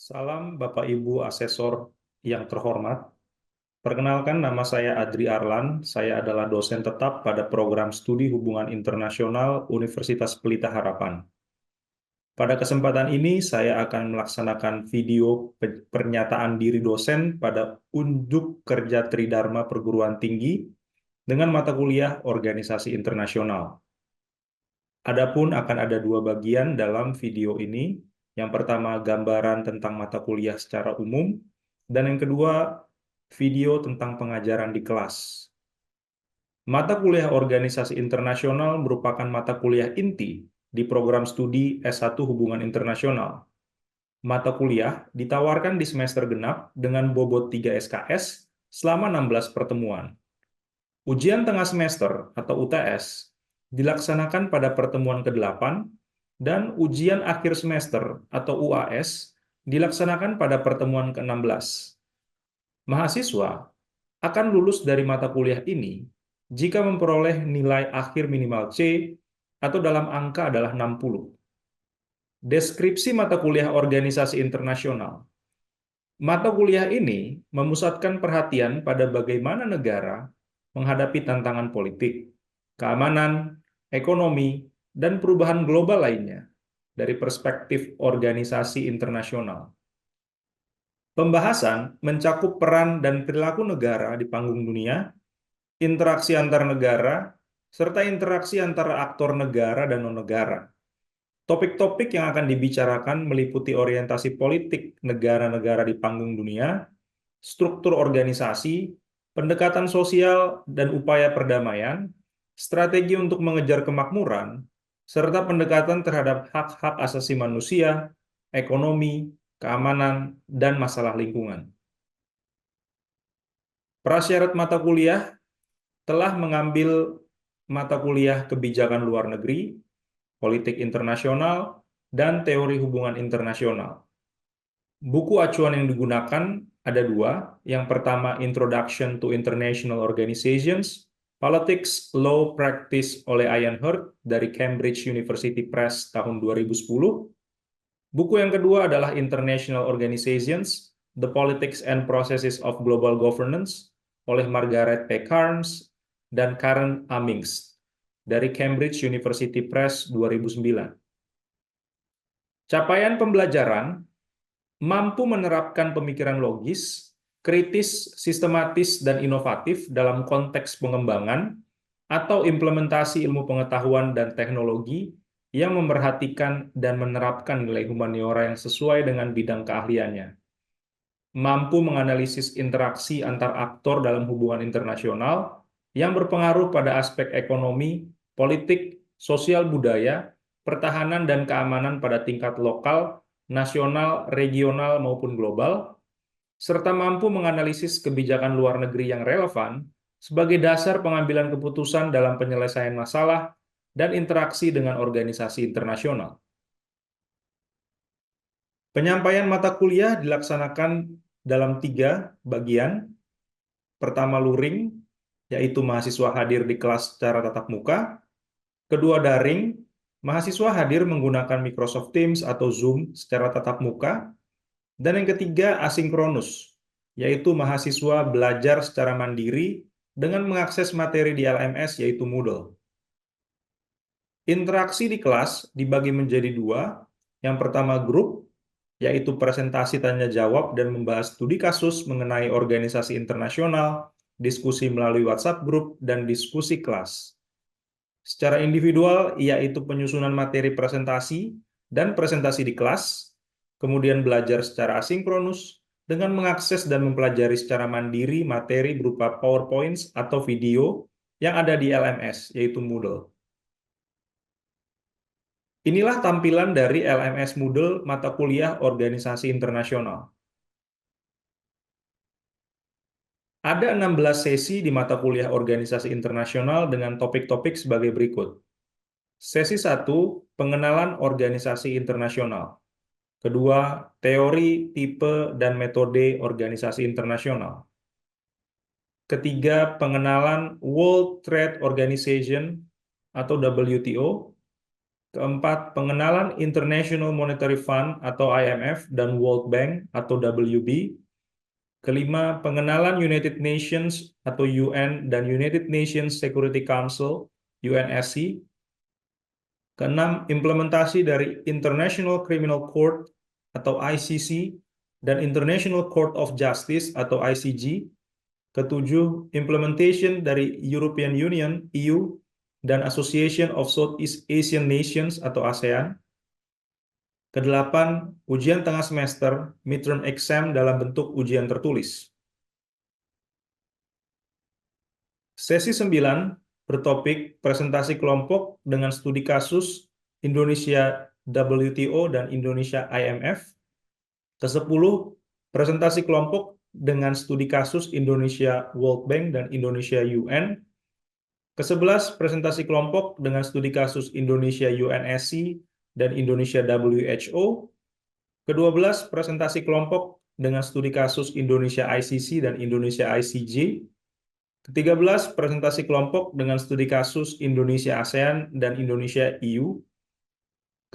Salam Bapak Ibu Asesor yang terhormat. Perkenalkan nama saya Adri Arlan, saya adalah dosen tetap pada program studi Hubungan Internasional Universitas Pelita Harapan. Pada kesempatan ini saya akan melaksanakan video pernyataan diri dosen pada Unjuk Kerja Tridharma Perguruan Tinggi dengan mata kuliah Organisasi Internasional. Adapun akan ada dua bagian dalam video ini. Yang pertama, gambaran tentang mata kuliah secara umum, dan yang kedua, video tentang pengajaran di kelas. Mata kuliah Organisasi Internasional merupakan mata kuliah inti di program studi S1 Hubungan Internasional. Mata kuliah ditawarkan di semester genap dengan bobot 3 SKS selama 16 pertemuan. Ujian tengah semester atau UTS dilaksanakan pada pertemuan ke-8 dan ujian akhir semester atau UAS dilaksanakan pada pertemuan ke-16. Mahasiswa akan lulus dari mata kuliah ini jika memperoleh nilai akhir minimal C atau dalam angka adalah 60. Deskripsi mata kuliah Organisasi Internasional. Mata kuliah ini memusatkan perhatian pada bagaimana negara menghadapi tantangan politik, keamanan, ekonomi, dan perubahan global lainnya dari perspektif organisasi internasional. Pembahasan mencakup peran dan perilaku negara di panggung dunia, interaksi antar negara, serta interaksi antara aktor negara dan non-negara. Topik-topik yang akan dibicarakan meliputi orientasi politik negara-negara di panggung dunia, struktur organisasi, pendekatan sosial dan upaya perdamaian, strategi untuk mengejar kemakmuran, serta pendekatan terhadap hak-hak asasi manusia, ekonomi, keamanan, dan masalah lingkungan. Prasyarat mata kuliah telah mengambil mata kuliah kebijakan luar negeri, politik internasional, dan teori hubungan internasional. Buku acuan yang digunakan ada dua. Yang pertama, Introduction to International Organizations, Politics, Law, Practice oleh Ian Hurt dari Cambridge University Press tahun 2010. Buku yang kedua adalah International Organizations, The Politics and Processes of Global Governance oleh Margaret P. Carnes dan Karen Amings dari Cambridge University Press 2009. Capaian pembelajaran mampu menerapkan pemikiran logis, kritis, sistematis, dan inovatif dalam konteks pengembangan atau implementasi ilmu pengetahuan dan teknologi yang memerhatikan dan menerapkan nilai humaniora yang sesuai dengan bidang keahliannya. Mampu menganalisis interaksi antar aktor dalam hubungan internasional yang berpengaruh pada aspek ekonomi, politik, sosial budaya, pertahanan dan keamanan pada tingkat lokal, nasional, regional, maupun global, serta mampu menganalisis kebijakan luar negeri yang relevan sebagai dasar pengambilan keputusan dalam penyelesaian masalah dan interaksi dengan organisasi internasional. Penyampaian mata kuliah dilaksanakan dalam 3 bagian. Pertama, luring, yaitu mahasiswa hadir di kelas secara tatap muka. Kedua, daring, mahasiswa hadir menggunakan Microsoft Teams atau Zoom secara tatap muka. Dan yang ketiga, asinkronus, yaitu mahasiswa belajar secara mandiri dengan mengakses materi di LMS, yaitu Moodle. Interaksi di kelas dibagi menjadi 2. Yang pertama, grup, yaitu presentasi tanya-jawab dan membahas studi kasus mengenai organisasi internasional, diskusi melalui WhatsApp Group, dan diskusi kelas. Secara individual, yaitu penyusunan materi presentasi dan presentasi di kelas, kemudian belajar secara asinkronus dengan mengakses dan mempelajari secara mandiri materi berupa PowerPoint atau video yang ada di LMS, yaitu Moodle. Inilah tampilan dari LMS Moodle mata kuliah Organisasi Internasional. Ada 16 sesi di mata kuliah Organisasi Internasional dengan topik-topik sebagai berikut. Sesi 1, pengenalan organisasi internasional. Kedua, teori, tipe, dan metode organisasi internasional. Ketiga, pengenalan World Trade Organization atau WTO. Keempat, pengenalan International Monetary Fund atau IMF dan World Bank atau WB. Kelima, pengenalan United Nations atau UN dan United Nations Security Council UNSC. Keenam, implementasi dari International Criminal Court atau ICC dan International Court of Justice atau ICJ. Ketujuh, implementation dari European Union EU dan Association of Southeast Asian Nations atau ASEAN. Kedelapan, ujian tengah semester midterm exam dalam bentuk ujian tertulis. Sesi 9 bertopik presentasi kelompok dengan studi kasus Indonesia WTO dan Indonesia IMF. Ke-10 presentasi kelompok dengan studi kasus Indonesia World Bank dan Indonesia UN. Ke-11 presentasi kelompok dengan studi kasus Indonesia UNSC dan Indonesia WHO. Ke-12 presentasi kelompok dengan studi kasus Indonesia ICC dan Indonesia ICJ. Ke-13 presentasi kelompok dengan studi kasus Indonesia ASEAN dan Indonesia EU.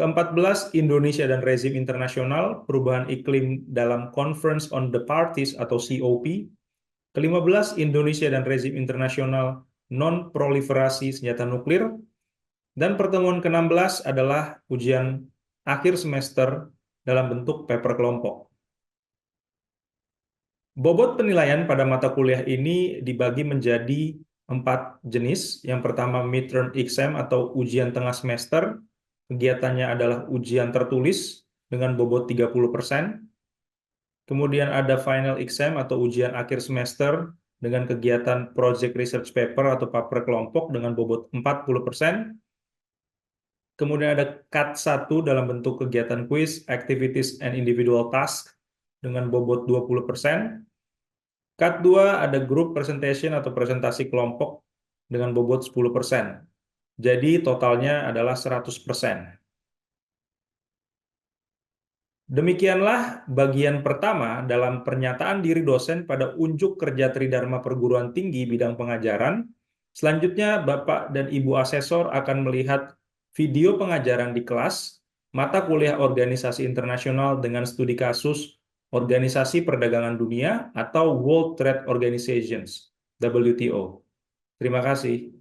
Ke-14 Indonesia dan rezim internasional perubahan iklim dalam Conference on the Parties atau COP. Ke-15 Indonesia dan rezim internasional non-proliferasi senjata nuklir. Dan pertemuan ke-16 adalah ujian akhir semester dalam bentuk paper kelompok. Bobot penilaian pada mata kuliah ini dibagi menjadi 4 jenis. Yang pertama midterm exam atau ujian tengah semester. Kegiatannya adalah ujian tertulis dengan bobot 30%. Kemudian ada final exam atau ujian akhir semester dengan kegiatan project research paper atau paper kelompok dengan bobot 40%. Kemudian ada CAT 1 dalam bentuk kegiatan quiz, activities, and individual task dengan bobot 20%. CAT 2 ada group presentation atau presentasi kelompok dengan bobot 10%. Jadi totalnya adalah 100%. Demikianlah bagian pertama dalam pernyataan diri dosen pada unjuk kerja Tridharma Perguruan Tinggi bidang pengajaran. Selanjutnya, Bapak dan Ibu Asesor akan melihat video pengajaran di kelas, mata kuliah organisasi internasional dengan studi kasus Organisasi Perdagangan Dunia atau World Trade Organizations, WTO. Terima kasih.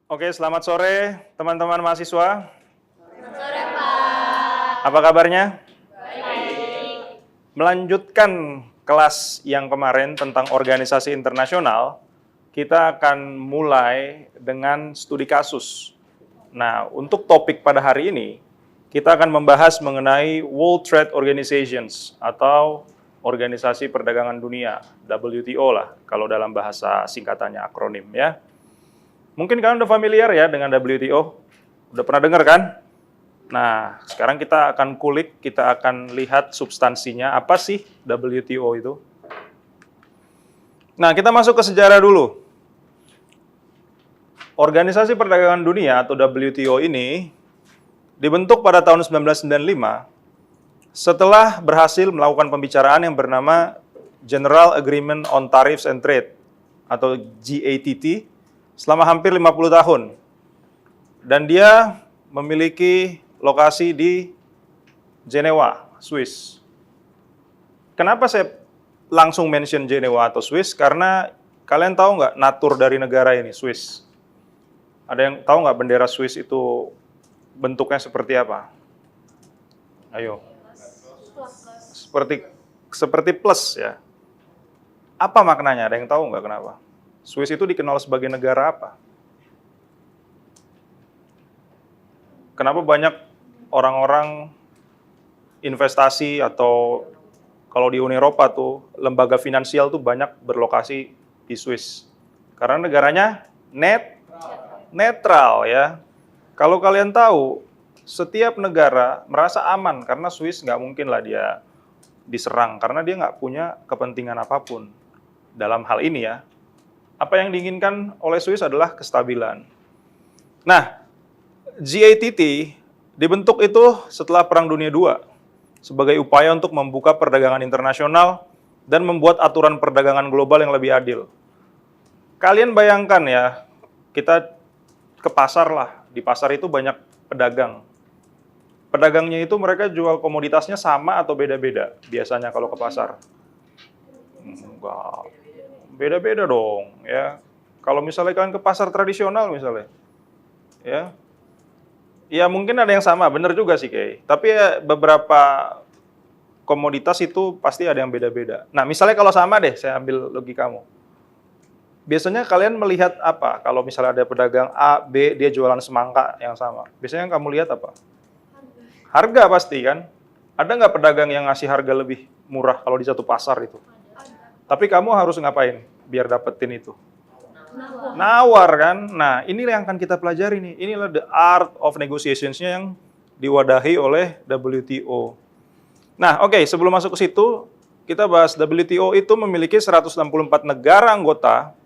Oke, selamat sore teman-teman mahasiswa. Selamat sore, Pak. Apa kabarnya? Baik. Melanjutkan kelas yang kemarin tentang organisasi internasional, kita akan mulai dengan studi kasus. Nah, untuk topik pada hari ini, kita akan membahas mengenai World Trade Organizations atau Organisasi Perdagangan Dunia, WTO lah, kalau dalam bahasa singkatannya akronim ya. Mungkin kalian udah familiar ya dengan WTO, udah pernah dengar kan? Nah, sekarang kita akan kulik, kita akan lihat substansinya, apa sih WTO itu? Nah, kita masuk ke sejarah dulu. Organisasi Perdagangan Dunia atau WTO ini dibentuk pada tahun 1995 setelah berhasil melakukan pembicaraan yang bernama General Agreement on Tariffs and Trade atau GATT selama hampir 50 tahun. Dan dia memiliki lokasi di Jenewa, Swiss. Kenapa saya langsung mention Jenewa atau Swiss? Karena kalian tahu nggak natur dari negara ini, Swiss? Ada yang tahu nggak bendera Swiss itu bentuknya seperti apa? Ayo. Seperti plus ya. Apa maknanya? Ada yang tahu nggak kenapa? Swiss itu dikenal sebagai negara apa? Kenapa banyak orang-orang investasi atau kalau di Uni Eropa tuh lembaga finansial tuh banyak berlokasi di Swiss? Karena negaranya netral ya. Kalau kalian tahu, setiap negara merasa aman karena Swiss nggak mungkin lah dia diserang karena dia nggak punya kepentingan apapun dalam hal ini ya. Apa yang diinginkan oleh Swiss adalah kestabilan. Nah, GATT dibentuk itu setelah Perang Dunia II sebagai upaya untuk membuka perdagangan internasional dan membuat aturan perdagangan global yang lebih adil. Kalian bayangkan ya, kita ke pasar lah. Di pasar itu banyak pedagang. Pedagangnya itu mereka jual komoditasnya sama atau beda-beda biasanya kalau ke pasar? Enggak, beda-beda dong ya. Kalau misalnya kalian ke pasar tradisional misalnya, ya, ya mungkin ada yang sama, bener juga sih Kay. Tapi ya beberapa komoditas itu pasti ada yang beda-beda. Nah misalnya kalau sama deh, saya ambil logikamu. Biasanya kalian melihat apa? Kalau misalnya ada pedagang A, B, dia jualan semangka yang sama. Biasanya yang kamu lihat apa? Harga pasti kan? Ada nggak pedagang yang ngasih harga lebih murah kalau di satu pasar itu? Tapi kamu harus ngapain biar dapetin itu? Nawar kan? Nah, ini yang akan kita pelajari nih. Inilah the art of negotiations-nya yang diwadahi oleh WTO. Nah, oke, sebelum masuk ke situ, kita bahas WTO itu memiliki 164 negara anggota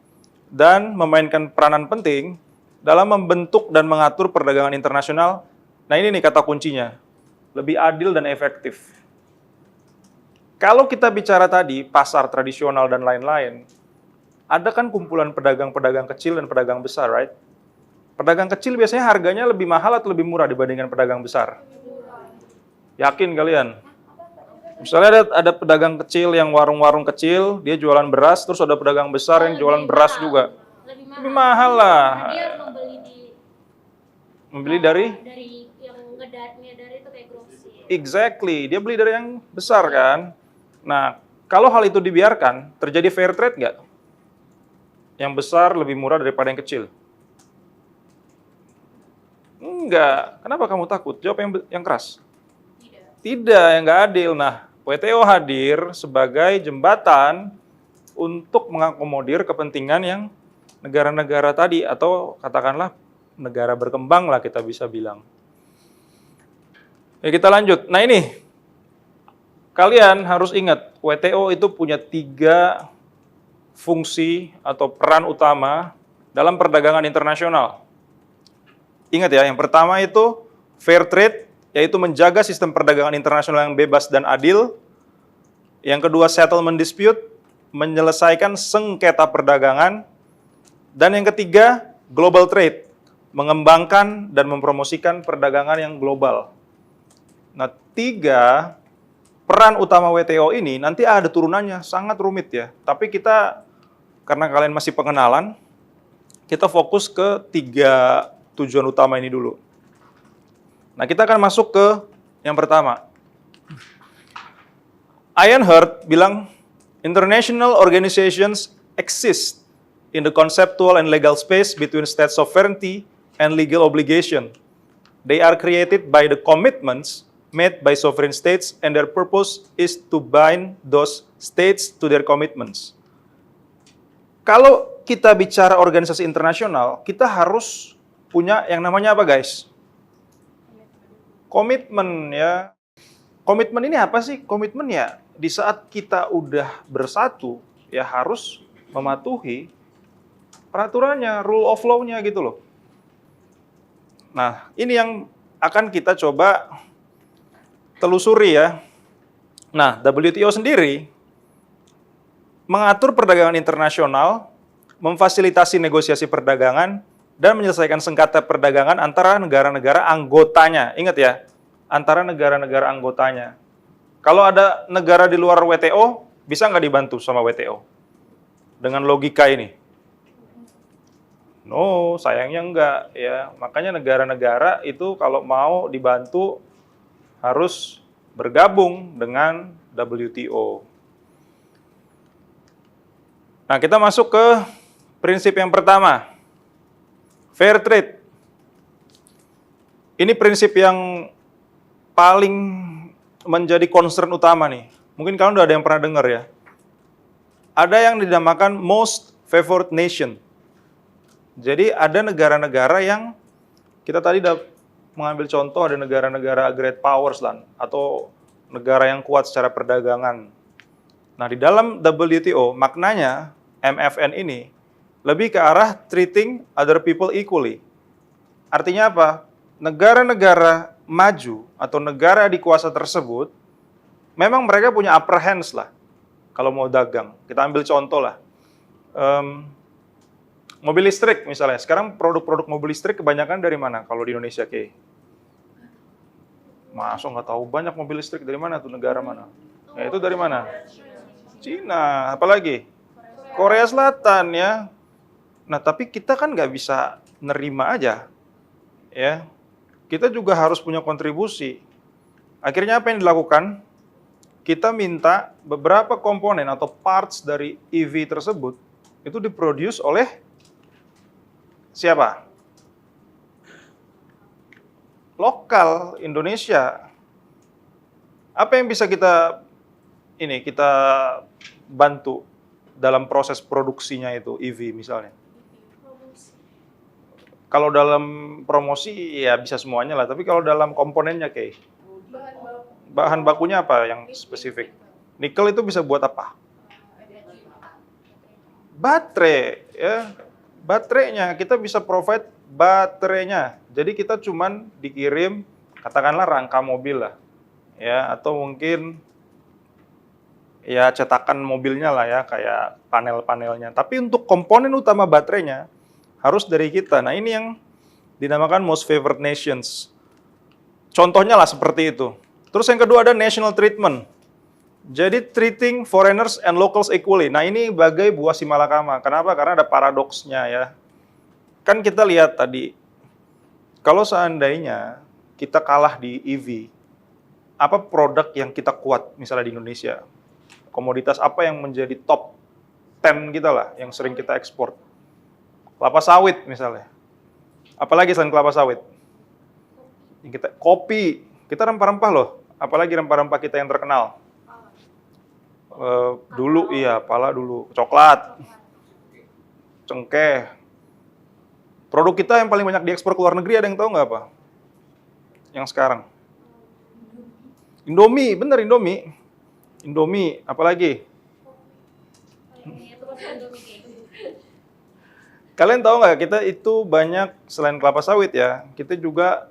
dan memainkan peranan penting dalam membentuk dan mengatur perdagangan internasional. Nah, ini nih kata kuncinya. Lebih adil dan efektif. Kalau kita bicara tadi, pasar tradisional dan lain-lain, ada kan kumpulan pedagang-pedagang kecil dan pedagang besar, right? Pedagang kecil biasanya harganya lebih mahal atau lebih murah dibandingkan pedagang besar? Yakin kalian? Misalnya ada pedagang kecil yang warung-warung kecil, dia jualan beras, terus ada pedagang besar yang jualan beras juga. Lebih mahal lah. Dia membeli dari yang ngedar itu kayak grosir. Exactly, dia beli dari yang besar kan. Nah, kalau hal itu dibiarkan, terjadi fair trade nggak? Yang besar lebih murah daripada yang kecil? Enggak. Kenapa kamu takut? Jawab yang keras. Tidak, yang nggak adil. Nah, WTO hadir sebagai jembatan untuk mengakomodir kepentingan yang negara-negara tadi, atau katakanlah negara berkembang lah kita bisa bilang. Ya, kita lanjut. Nah ini, kalian harus ingat, WTO itu punya 3 fungsi atau peran utama dalam perdagangan internasional. Ingat ya, yang pertama itu fair trade, yaitu menjaga sistem perdagangan internasional yang bebas dan adil. Yang kedua, settlement dispute, menyelesaikan sengketa perdagangan. Dan yang ketiga, global trade, mengembangkan dan mempromosikan perdagangan yang global. Nah, 3 peran utama WTO ini nanti ada turunannya, sangat rumit ya. Tapi kita, karena kalian masih pengenalan, kita fokus ke 3 tujuan utama ini dulu. Nah, kita akan masuk ke yang pertama. Ian Hurt bilang, international organizations exist in the conceptual and legal space between state sovereignty and legal obligation. They are created by the commitments made by sovereign states, and their purpose is to bind those states to their commitments. Kalau kita bicara organisasi internasional, kita harus punya yang namanya apa, guys? Komitmen ya. Komitmen ini apa sih? Komitmen ya di saat kita udah bersatu, ya harus mematuhi peraturannya, rule of law-nya gitu loh. Nah, ini yang akan kita coba telusuri ya. Nah, WTO sendiri mengatur perdagangan internasional, memfasilitasi negosiasi perdagangan, dan menyelesaikan sengketa perdagangan antara negara-negara anggotanya. Ingat ya, antara negara-negara anggotanya. Kalau ada negara di luar WTO, bisa nggak dibantu sama WTO? Dengan logika ini? No, sayangnya enggak ya. Makanya negara-negara itu kalau mau dibantu harus bergabung dengan WTO. Nah, kita masuk ke prinsip yang pertama. Fair trade. Ini prinsip yang paling menjadi concern utama nih. Mungkin kalian udah ada yang pernah dengar ya. Ada yang dinamakan most favored nation. Jadi ada negara-negara yang kita tadi udah mengambil contoh, ada negara-negara great powers lah, atau negara yang kuat secara perdagangan. Nah, di dalam WTO maknanya MFN ini lebih ke arah treating other people equally. Artinya apa? Negara-negara maju atau negara di kuasa tersebut, memang mereka punya upper hands lah kalau mau dagang. Kita ambil contoh lah. Mobil listrik misalnya. Sekarang produk-produk mobil listrik kebanyakan dari mana kalau di Indonesia, Kay? Masa nggak tahu banyak mobil listrik dari mana tuh, negara mana? Ya itu dari mana? Cina, apalagi? Korea Selatan ya. Nah tapi kita kan nggak bisa nerima aja, ya. Kita juga harus punya kontribusi. Akhirnya apa yang dilakukan? Kita minta beberapa komponen atau parts dari EV tersebut itu diproduce oleh siapa? Lokal Indonesia. Apa yang bisa kita bantu dalam proses produksinya itu EV misalnya? Promosi. Kalau dalam promosi ya bisa semuanya lah, tapi kalau dalam komponennya kayak Bahan baku. bahan bakunya apa yang spesifik? Nikel itu bisa buat apa? Baterai ya. Baterainya kita bisa provide baterainya. Jadi kita cuman dikirim katakanlah rangka mobil lah. Ya, atau mungkin ya cetakan mobilnya lah ya, kayak panel-panelnya. Tapi untuk komponen utama baterainya harus dari kita. Nah, ini yang dinamakan most favored nations. Contohnya lah seperti itu. Terus yang kedua ada national treatment. Jadi treating foreigners and locals equally. Nah, ini bagai buah simalakama. Kenapa? Karena ada paradoksnya ya. Kan kita lihat tadi, kalau seandainya kita kalah di EV, apa produk yang kita kuat misalnya di Indonesia? Komoditas apa yang menjadi top 10 kita lah, yang sering kita ekspor? Kelapa sawit misalnya. Apalagi selain kelapa sawit? Kopi. Kita rempah-rempah loh. Apalagi rempah-rempah kita yang terkenal. Dulu iya, pala dulu. Coklat. Cengkeh. Produk kita yang paling banyak diekspor ke luar negeri ada yang tahu nggak apa? Yang sekarang? Indomie, bener Indomie. Indomie, apalagi? Kalian tahu nggak, kita itu banyak selain kelapa sawit ya, kita juga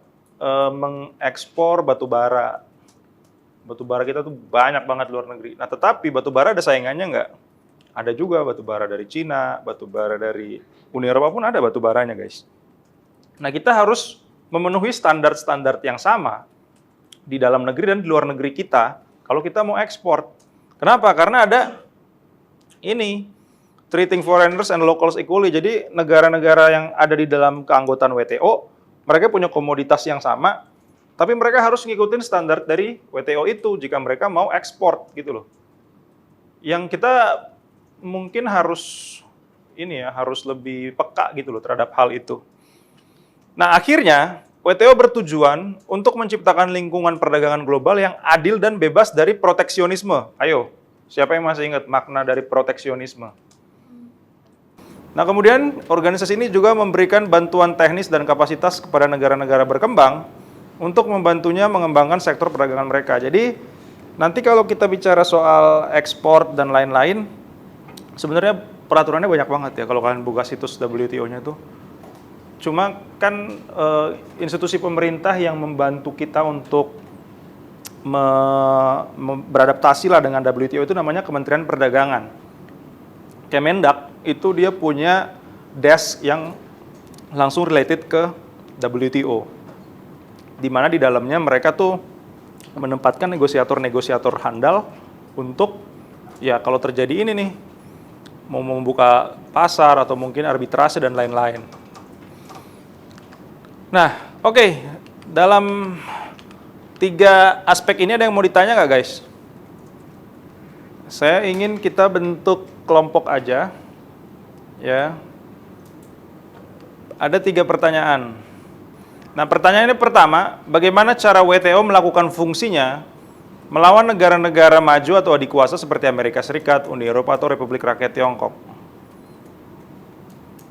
mengekspor batu bara. Batu bara kita tuh banyak banget luar negeri. Nah tetapi batu bara ada saingannya nggak? Ada juga batu bara dari Cina, batu bara dari Uni Eropa pun ada batu baranya guys. Nah kita harus memenuhi standar-standar yang sama di dalam negeri dan di luar negeri kita kalau kita mau ekspor. Kenapa? Karena ada ini treating foreigners and locals equally. Jadi negara-negara yang ada di dalam keanggotaan WTO, mereka punya komoditas yang sama, tapi mereka harus ngikutin standar dari WTO itu jika mereka mau ekspor gitu loh. Yang kita mungkin harus harus lebih peka gitu loh terhadap hal itu. Nah, akhirnya WTO bertujuan untuk menciptakan lingkungan perdagangan global yang adil dan bebas dari proteksionisme. Ayo, siapa yang masih ingat makna dari proteksionisme? Nah, kemudian organisasi ini juga memberikan bantuan teknis dan kapasitas kepada negara-negara berkembang untuk membantunya mengembangkan sektor perdagangan mereka. Jadi, nanti kalau kita bicara soal ekspor dan lain-lain, sebenarnya peraturannya banyak banget ya kalau kalian buka situs WTO-nya tuh. Cuma kan institusi pemerintah yang membantu kita untuk beradaptasi lah dengan WTO itu namanya Kementerian Perdagangan. Kemendak itu dia punya desk yang langsung related ke WTO. Di mana di dalamnya mereka tuh menempatkan negosiator-negosiator handal untuk ya kalau terjadi ini nih mau membuka pasar atau mungkin arbitrase dan lain-lain. Nah, oke. Dalam 3 aspek ini ada yang mau ditanya nggak, guys? Saya ingin kita bentuk kelompok aja, ya. Ada 3 pertanyaan. Nah, pertanyaan ini pertama, bagaimana cara WTO melakukan fungsinya melawan negara-negara maju atau adikuasa seperti Amerika Serikat, Uni Eropa, atau Republik Rakyat Tiongkok?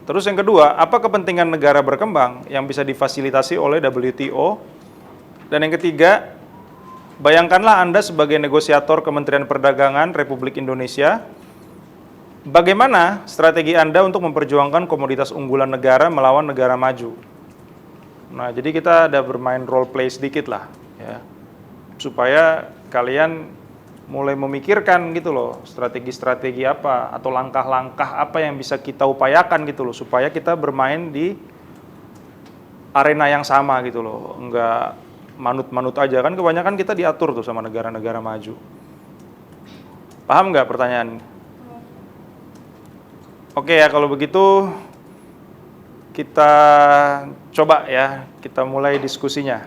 Terus yang kedua, apa kepentingan negara berkembang yang bisa difasilitasi oleh WTO? Dan yang ketiga, bayangkanlah Anda sebagai negosiator Kementerian Perdagangan Republik Indonesia, bagaimana strategi Anda untuk memperjuangkan komoditas unggulan negara melawan negara maju? Nah, jadi kita ada bermain role play sedikit lah, ya, supaya kalian mulai memikirkan gitu loh, strategi-strategi apa atau langkah-langkah apa yang bisa kita upayakan gitu loh, supaya kita bermain di arena yang sama gitu loh, enggak manut-manut aja. Kan kebanyakan kita diatur tuh sama negara-negara maju. Paham nggak pertanyaan? Oke ya, kalau begitu kita coba ya, kita mulai diskusinya.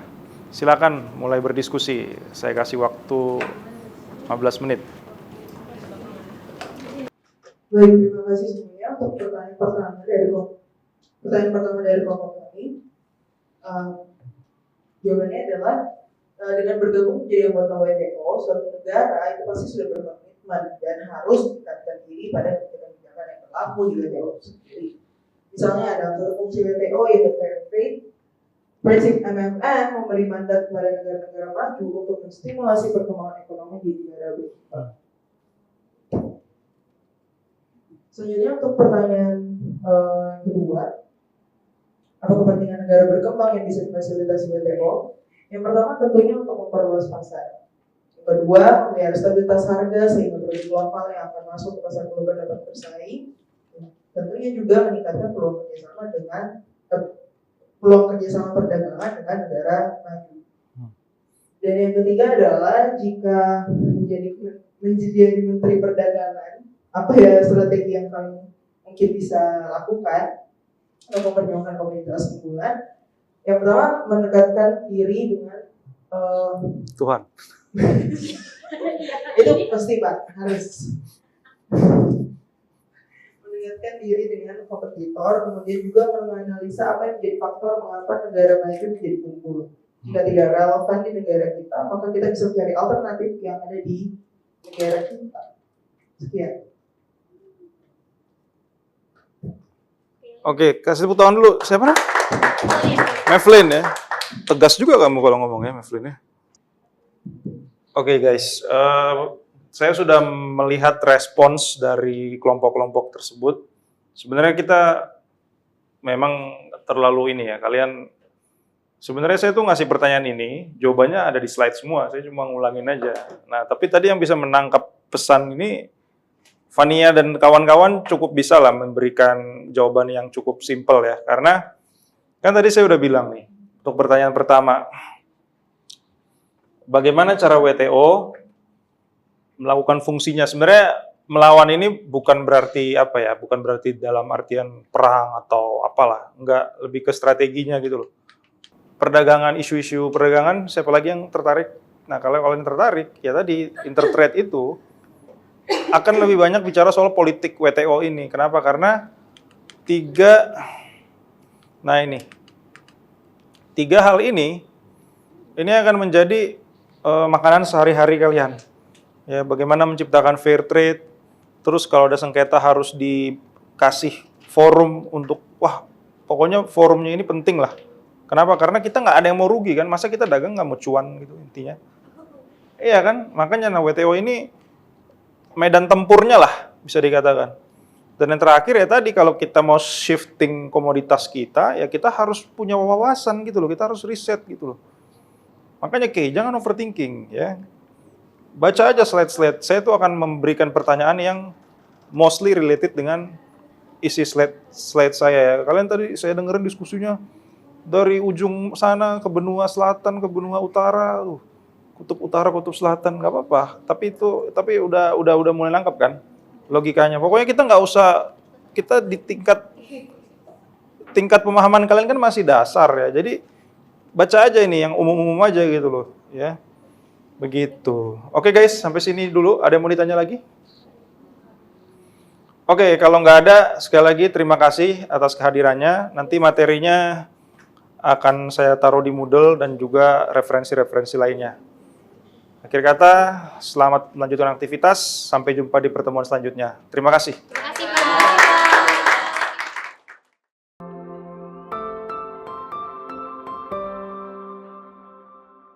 Silakan mulai berdiskusi. Saya kasih waktu 15 menit. Baik, terima kasih semuanya untuk pertanyaan pertama dari kelompok kami. Jawabannya adalah dengan bergabung menjadi anggota WTO, suatu negara itu pasti sudah berkomitmen dan harus meningkatkan diri pada kebijakan yang berlaku di WTO itu sendiri. Misalnya ada satu fungsi WTO yaitu fair trade. Prinsip MMN memberi mandat kepada negara-negara maju untuk menstimulasi perkembangan ekonomi di negara berkembang. Selanjutnya untuk pertanyaan kedua, apa kepentingan negara berkembang yang bisa difasilitasi WTO? Yang pertama tentunya untuk memperluas pasar. Yang kedua, memelihara stabilitas harga sehingga produk lokal yang akan masuk ke pasar global dapat bersaing. Tentunya juga meningkatkan peluang kerjasama perdagangan dengan negara maju. Dan yang ketiga adalah jika menjadi Menteri Perdagangan, apa ya strategi yang kami mungkin bisa lakukan untuk memperjuangkan komunitas unggulan? Yang pertama, mendekatkan diri dengan Tuhan. itu pasti Pak, harus mendekatkan diri dengan kompetitor, kemudian juga menganalisa apa yang menjadi faktor mengapa negara maju menjadi unggul. Jika tidak relevan di negara kita, maka kita bisa mencari alternatif yang ada di negara kita. Sekian. Oke, kasih tepuk tangan dulu. Siapa namanya? Mevlin ya. Tegas juga kamu kalau ngomong ya, Mevlin ya. Oke guys, saya sudah melihat respons dari kelompok-kelompok tersebut. Sebenarnya kita memang terlalu ini ya, kalian sebenarnya saya tuh ngasih pertanyaan ini, jawabannya ada di slide semua, saya cuma ngulangin aja. Nah, tapi tadi yang bisa menangkap pesan ini, Fania dan kawan-kawan cukup bisa lah memberikan jawaban yang cukup simpel ya, karena kan tadi saya udah bilang nih, untuk pertanyaan pertama, bagaimana cara WTO melakukan fungsinya? Sebenarnya melawan ini bukan berarti apa ya, bukan berarti dalam artian perang atau apalah, enggak, lebih ke strateginya gitu loh. Perdagangan, isu-isu perdagangan, siapa lagi yang tertarik? Nah, kalau kalian tertarik, ya tadi intertrade itu akan lebih banyak bicara soal politik WTO ini. Kenapa? Karena tiga hal ini akan menjadi makanan sehari-hari kalian. Ya, bagaimana menciptakan fair trade, terus kalau ada sengketa harus dikasih forum untuk, pokoknya forumnya ini penting lah. Kenapa? Karena kita nggak ada yang mau rugi kan, masa kita dagang nggak mau cuan gitu intinya. Iya kan, makanya WTO ini medan tempurnya lah bisa dikatakan. Dan yang terakhir ya tadi, kalau kita mau shifting komoditas kita, ya kita harus punya wawasan gitu loh, kita harus riset gitu loh. Makanya jangan overthinking ya. Baca aja slide-slide, saya tuh akan memberikan pertanyaan yang mostly related dengan isi slide saya ya. Kalian tadi saya dengerin diskusinya dari ujung sana ke benua selatan, ke benua utara, kutub utara, kutub selatan, nggak apa-apa. Tapi udah mulai nangkep kan logikanya. Pokoknya kita nggak usah, kita di tingkat pemahaman kalian kan masih dasar ya. Jadi baca aja ini yang umum-umum aja gitu loh, ya. Begitu. Oke guys, sampai sini dulu. Ada yang mau ditanya lagi? Oke, kalau nggak ada, sekali lagi terima kasih atas kehadirannya. Nanti materinya akan saya taruh di Moodle dan juga referensi-referensi lainnya. Akhir kata, selamat melanjutkan aktivitas. Sampai jumpa di pertemuan selanjutnya. Terima kasih.